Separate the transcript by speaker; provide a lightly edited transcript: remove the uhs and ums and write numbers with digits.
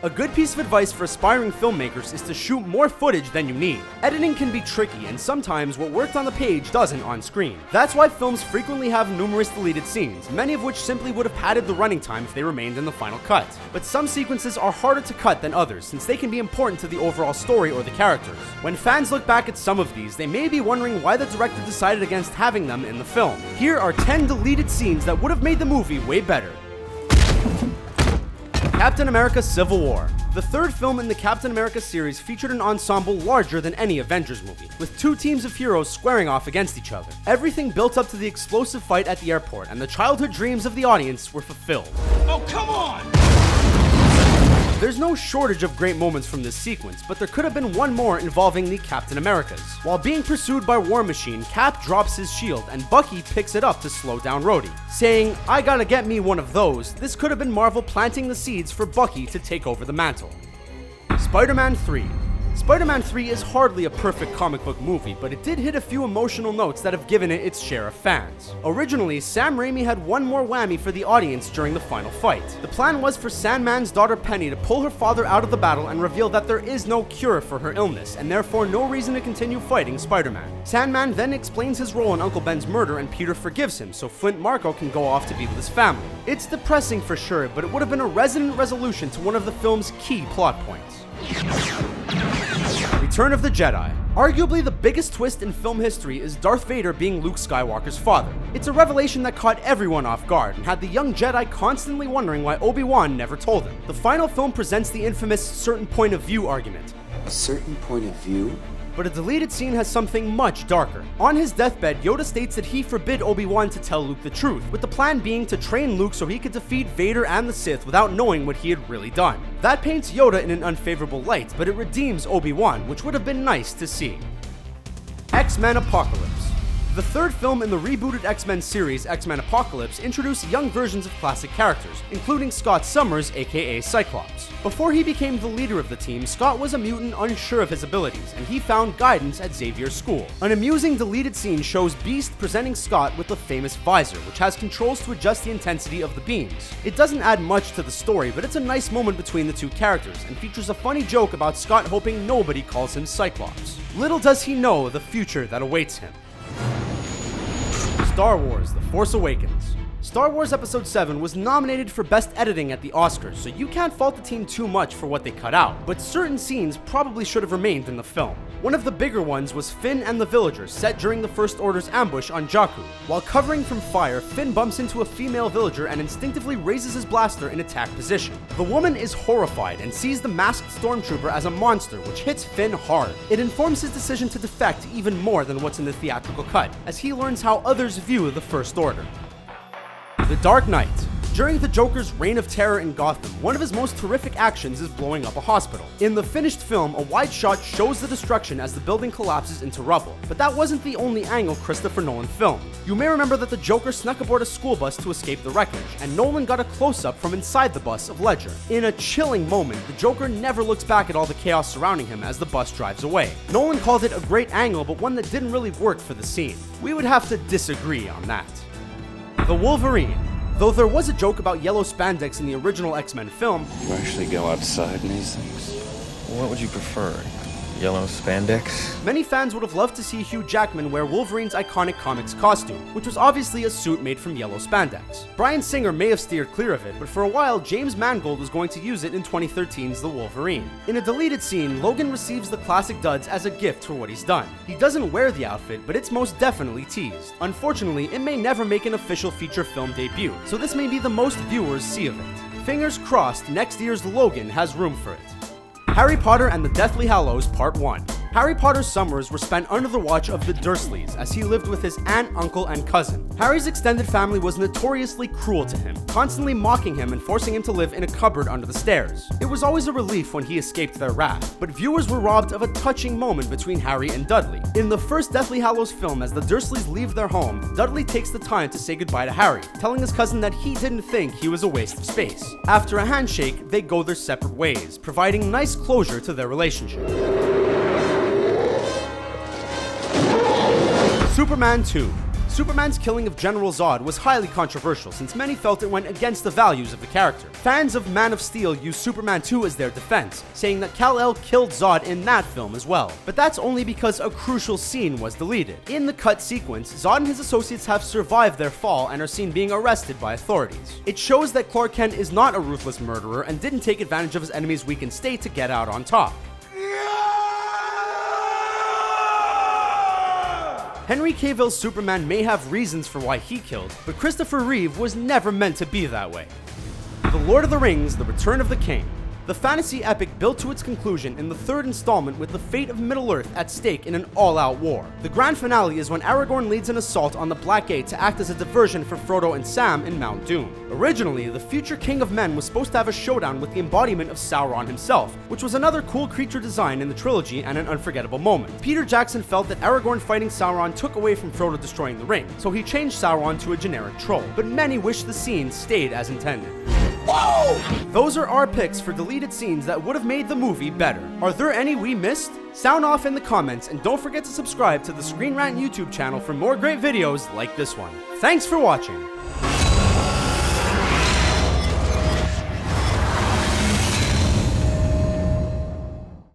Speaker 1: A good piece of advice for aspiring filmmakers is to shoot more footage than you need. Editing can be tricky, and sometimes what worked on the page doesn't on screen. That's why films frequently have numerous deleted scenes, many of which simply would have padded the running time if they remained in the final cut. But some sequences are harder to cut than others, since they can be important to the overall story or the characters. When fans look back at some of these, they may be wondering why the director decided against having them in the film. Here are 10 deleted scenes that would have made the movie way better. Captain America: Civil War. The third film in the Captain America series featured an ensemble larger than any Avengers movie, with two teams of heroes squaring off against each other. Everything built up to the explosive fight at the airport, and the childhood dreams of the audience were fulfilled.
Speaker 2: Oh, come on!
Speaker 1: There's no shortage of great moments from this sequence, but there could have been one more involving the Captain Americas. While being pursued by War Machine, Cap drops his shield, and Bucky picks it up to slow down Rhodey. Saying, "I gotta get me one of those," this could have been Marvel planting the seeds for Bucky to take over the mantle. SpiderMan III. SpiderMan 3 is hardly a perfect comic book movie, but it did hit a few emotional notes that have given it its share of fans. Originally, Sam Raimi had one more whammy for the audience during the final fight. The plan was for Sandman's daughter Penny to pull her father out of the battle and reveal that there is no cure for her illness, and therefore no reason to continue fighting Spider-Man. Sandman then explains his role in Uncle Ben's murder, and Peter forgives him, so Flint Marko can go off to be with his family. It's depressing for sure, but it would have been a resonant resolution to one of the film's key plot points. Return of the Jedi. Arguably the biggest twist in film history is Darth Vader being Luke Skywalker's father. It's a revelation that caught everyone off guard and had the young Jedi constantly wondering why Obi-Wan never told him. The final film presents the infamous certain point of view argument.
Speaker 3: A certain point of view?
Speaker 1: But a deleted scene has something much darker. On his deathbed, Yoda states that he forbid Obi-Wan to tell Luke the truth, with the plan being to train Luke so he could defeat Vader and the Sith without knowing what he had really done. That paints Yoda in an unfavorable light, but it redeems Obi-Wan, which would have been nice to see. XMen Apocalypse. The third film in the rebooted X-Men series, XMen Apocalypse, introduced young versions of classic characters, including Scott Summers, aka Cyclops. Before he became the leader of the team, Scott was a mutant unsure of his abilities, and he found guidance at Xavier's school. An amusing deleted scene shows Beast presenting Scott with the famous visor, which has controls to adjust the intensity of the beams. It doesn't add much to the story, but it's a nice moment between the two characters, and features a funny joke about Scott hoping nobody calls him Cyclops. Little does he know the future that awaits him. Star Wars: The Force Awakens. Star Wars Episode 7 was nominated for Best Editing at the Oscars, so you can't fault the team too much for what they cut out, but certain scenes probably should have remained in the film. One of the bigger ones was Finn and the villagers, set during the First Order's ambush on Jakku. While covering from fire, Finn bumps into a female villager and instinctively raises his blaster in attack position. The woman is horrified and sees the masked stormtrooper as a monster, which hits Finn hard. It informs his decision to defect even more than what's in the theatrical cut, as he learns how others view the First Order. The Dark Knight. During the Joker's reign of terror in Gotham, one of his most terrific actions is blowing up a hospital. In the finished film, a wide shot shows the destruction as the building collapses into rubble, but that wasn't the only angle Christopher Nolan filmed. You may remember that the Joker snuck aboard a school bus to escape the wreckage, and Nolan got a close-up from inside the bus of Ledger. In a chilling moment, the Joker never looks back at all the chaos surrounding him as the bus drives away. Nolan called it a great angle, but one that didn't really work for the scene. We would have to disagree on that. The Wolverine. Though there was a joke about yellow spandex in the original X-Men film,
Speaker 4: You actually go outside in these things?
Speaker 5: What would you prefer? Yellow spandex?
Speaker 1: many fans would have loved to see Hugh Jackman wear Wolverine's iconic comics costume, which was obviously a suit made from yellow spandex. Bryan Singer may have steered clear of it, but for a while James Mangold was going to use it in 2013's The Wolverine. In a deleted scene, Logan receives the classic duds as a gift for what he's done. He doesn't wear the outfit, but it's most definitely teased. Unfortunately, it may never make an official feature film debut, so this may be the most viewers see of it. Fingers crossed next year's Logan has room for it. Harry Potter and the Deathly Hallows Part 1. Harry Potter's summers were spent under the watch of the Dursleys, as he lived with his aunt, uncle, and cousin. Harry's extended family was notoriously cruel to him, constantly mocking him and forcing him to live in a cupboard under the stairs. It was always a relief when he escaped their wrath, but viewers were robbed of a touching moment between Harry and Dudley. In the first Deathly Hallows film, as the Dursleys leave their home, Dudley takes the time to say goodbye to Harry, telling his cousin that he didn't think he was a waste of space. After a handshake, they go their separate ways, providing nice closure to their relationship. Superman 2. Superman's killing of General Zod was highly controversial since many felt it went against the values of the character. Fans of Man of Steel used Superman 2 as their defense, saying that Kal-El killed Zod in that film as well. But that's only because a crucial scene was deleted. In the cut sequence, Zod and his associates have survived their fall and are seen being arrested by authorities. It shows that Clark Kent is not a ruthless murderer and didn't take advantage of his enemy's weakened state to get out on top. Henry Cavill's Superman may have reasons for why he killed, but Christopher Reeve was never meant to be that way. The Lord of the Rings: The Return of the King. The fantasy epic built to its conclusion in the third installment with the fate of Middle-earth at stake in an all-out war. The grand finale is when Aragorn leads an assault on the Black Gate to act as a diversion for Frodo and Sam in Mount Doom. Originally, the future King of Men was supposed to have a showdown with the embodiment of Sauron himself, which was another cool creature design in the trilogy and an unforgettable moment. Peter Jackson felt that Aragorn fighting Sauron took away from Frodo destroying the ring, so he changed Sauron to a generic troll, but many wish the scene stayed as intended. Whoa! Those are our picks for deleted scenes that would have made the movie better. Are there any we missed? Sound off in the comments, and don't forget to subscribe to the Screen Rant YouTube channel for more great videos like this one. Thanks for watching!